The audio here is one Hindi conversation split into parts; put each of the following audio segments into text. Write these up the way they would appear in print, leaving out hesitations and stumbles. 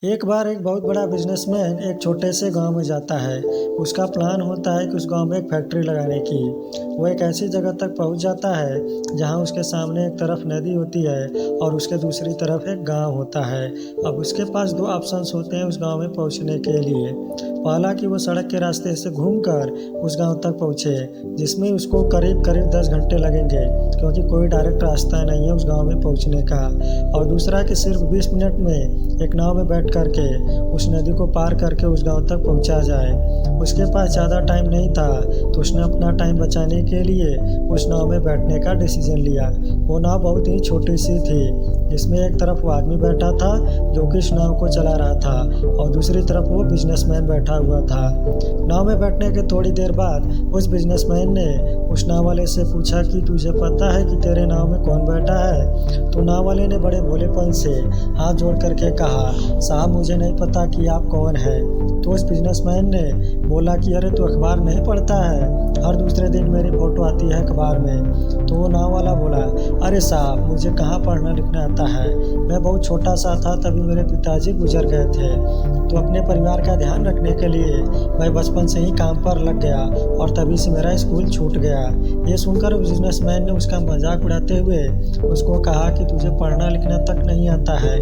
एक बार एक बहुत बड़ा बिजनेसमैन एक छोटे से गांव में जाता है। उसका प्लान होता है कि उस गांव में एक फैक्ट्री लगाने की। वो एक ऐसी जगह तक पहुंच जाता है जहां उसके सामने एक तरफ नदी होती है और उसके दूसरी तरफ एक गांव होता है। अब उसके पास दो ऑप्शंस होते हैं उस गांव में पहुंचने के लिए। पहला कि वो सड़क के रास्ते से घूमकर उस गांव तक पहुंचे, जिसमें उसको करीब करीब 10 घंटे लगेंगे, क्योंकि कोई डायरेक्ट रास्ता नहीं है उस गांव में पहुंचने का। और दूसरा कि सिर्फ 20 मिनट में एक नाव में बैठ करके उस नदी को पार करके उस गांव तक पहुंचा जाए। उसके पास ज़्यादा टाइम नहीं था, तो उसने अपना टाइम बचाने के लिए उस नाव में बैठने का डिसीजन लिया। वो नाव बहुत ही छोटी सी थी, जिसमें एक तरफ वो आदमी बैठा था जो कि इस नाव को चला रहा था, और दूसरी तरफ वो बिजनेसमैन बैठा हुआ था। नाव में बैठने के थोड़ी देर बाद उस बिजनेसमैन ने उस नाव वाले से पूछा कि तुझे पता है कि तेरे नाव में कौन बैठा है? तो नाव वाले ने बड़े भोलेपन से हाथ जोड़ करके कहा, साहब मुझे नहीं पता कि आप कौन हैं। तो उस बिजनेसमैन ने बोला कि अरे तू अखबार नहीं पढ़ता है? हर दूसरे दिन मेरी फ़ोटो आती है अखबार में। तो वो नाव वाला बोला, अरे साहब मुझे कहाँ पढ़ना लिखना आता है, मैं बहुत छोटा सा था तभी मेरे पिताजी गुजर गए थे। तो अपने परिवार का ध्यान रखने के लिए मैं बचपन से ही काम पर लग गया और तभी से मेरा स्कूल छूट गया। ये सुनकर उस बिजनेसमैन ने उसका मजाक उड़ाते हुए उसको कहा कि तुझे पढ़ना लिखना तक नहीं आता है,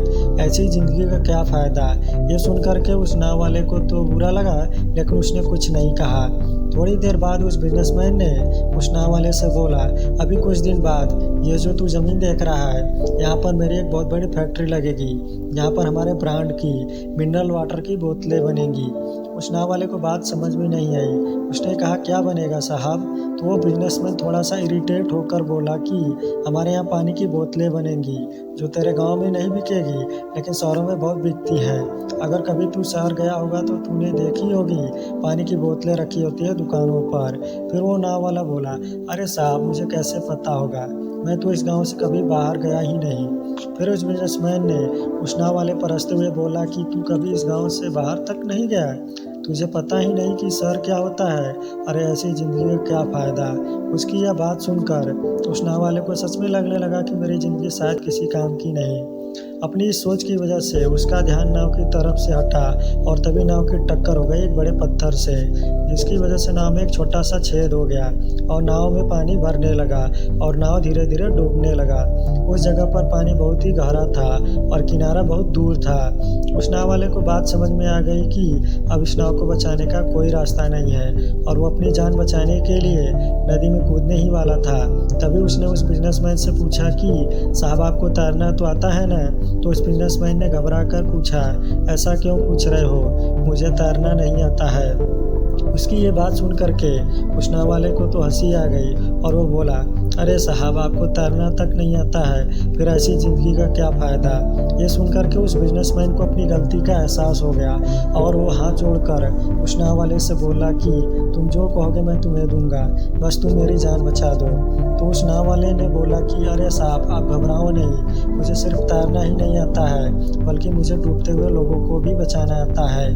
ऐसी ज़िंदगी का क्या फ़ायदा। ये सुनकर के उस नाव वाले को तो बुरा लगा, लेकिन उसने कुछ नहीं कहा। थोड़ी देर बाद उस बिजनेसमैन ने उस नाव वाले से बोला, अभी कुछ दिन बाद ये जो तू ज़मीन देख रहा है, यहाँ पर मेरी एक बहुत बड़ी फैक्ट्री लगेगी, जहाँ पर हमारे ब्रांड की मिनरल वाटर की बोतलें बनेंगी। उस नाव वाले को बात समझ में नहीं आई। उसने कहा, क्या बनेगा साहब? तो वो बिजनेसमैन थोड़ा सा इरिटेट होकर बोला कि हमारे यहाँ पानी की बोतलें बनेंगी, जो तेरे गांव में नहीं बिकेगी लेकिन शहरों में बहुत बिकती है। अगर कभी तू शहर गया होगा तो तूने देखी होगी, पानी की बोतलें रखी होती है दुकानों पर। फिर वो नाव वाला बोला, अरे साहब मुझे कैसे पता होगा, मैं तो इस गांव से कभी बाहर गया ही नहीं। फिर उस बिजनेसमैन ने उस नाव वाले पर हंसते हुए बोला कि तू कभी इस गांव से बाहर तक नहीं गया, तुझे पता ही नहीं कि शहर क्या होता है, अरे ऐसी ज़िंदगी का क्या फ़ायदा। उसकी यह बात सुनकर उस नाव वाले को सच में लगने लगा कि मेरी ज़िंदगी शायद किसी काम की नहीं। अपनी इस सोच की वजह से उसका ध्यान नाव की तरफ से हटा और तभी नाव की टक्कर हो गई एक बड़े पत्थर से, जिसकी वजह से नाव में एक छोटा सा छेद हो गया और नाव में पानी भरने लगा और नाव धीरे धीरे डूबने लगा। उस जगह पर पानी बहुत ही गहरा था और किनारा बहुत दूर था। उस नाव वाले को बात समझ में आ गई कि अब इस नाव को बचाने का कोई रास्ता नहीं है, और वो अपनी जान बचाने के लिए नदी में कूदने ही वाला था। तभी उसने उस बिजनेसमैन से पूछा कि साहब आपको तैरना तो आता है ना? तो उस बिजनेसमैन ने घबरा कर पूछा, ऐसा क्यों पूछ रहे हो, मुझे तैरना नहीं आता है। उसकी ये बात सुन करके उस नाव वाले को तो हंसी आ गई और वो बोला, अरे साहब आपको तैरना तक नहीं आता है, फिर ऐसी ज़िंदगी का क्या फ़ायदा। ये सुन करके उस बिजनेसमैन को अपनी गलती का एहसास हो गया और वो हाथ जोड़कर उस नाव वाले से बोला कि तुम जो कहोगे मैं तुम्हें दूंगा, बस तुम मेरी जान बचा दो। तो उस नाव वाले ने बोला कि अरे साहब आप घबराओ नहीं, मुझे सिर्फ तैरना ही नहीं आता है, बल्कि मुझे डूबते हुए लोगों को भी बचाना आता है।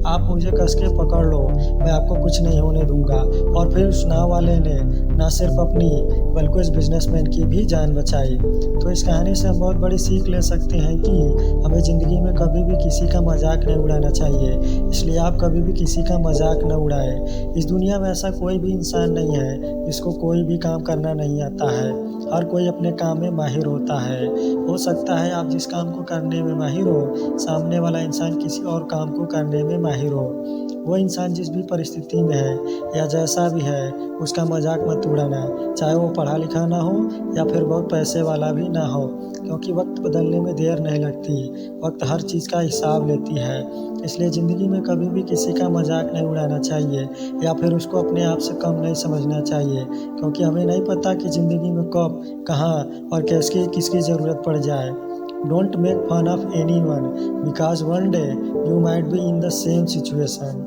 आप मुझे कस के पकड़ लो, मैं आपको कुछ नहीं होने दूंगा। और फिर उस नाव वाले ने न सिर्फ अपनी बल्कि उस बिजनेसमैन की भी जान बचाई। तो इस कहानी से हम बहुत बड़ी सीख ले सकते हैं कि हमें ज़िंदगी में कभी भी किसी का मजाक नहीं उड़ाना चाहिए। इसलिए आप कभी भी किसी का मजाक न उड़ाएं। इस दुनिया में ऐसा कोई भी इंसान नहीं है जिसको कोई भी काम करना नहीं आता है। हर कोई अपने काम में माहिर होता है। हो सकता है आप जिस काम को करने में माहिर हो, सामने वाला इंसान किसी और काम को करने में माहिर हो। वो इंसान जिस भी परिस्थिति में है या जैसा भी है, उसका मजाक मत उड़ाना, चाहे वो पढ़ा लिखा ना हो या फिर बहुत पैसे वाला भी ना हो, क्योंकि वक्त बदलने में देर नहीं लगती, वक्त हर चीज़ का हिसाब लेती है। इसलिए ज़िंदगी में कभी भी किसी का मजाक नहीं उड़ाना चाहिए या फिर उसको अपने आप से कम नहीं समझना चाहिए, क्योंकि हमें नहीं पता कि ज़िंदगी में कब, कहाँ और किसकी किसकी ज़रूरत पड़ जाए। Don't make fun of anyone because one day you might be in the same situation.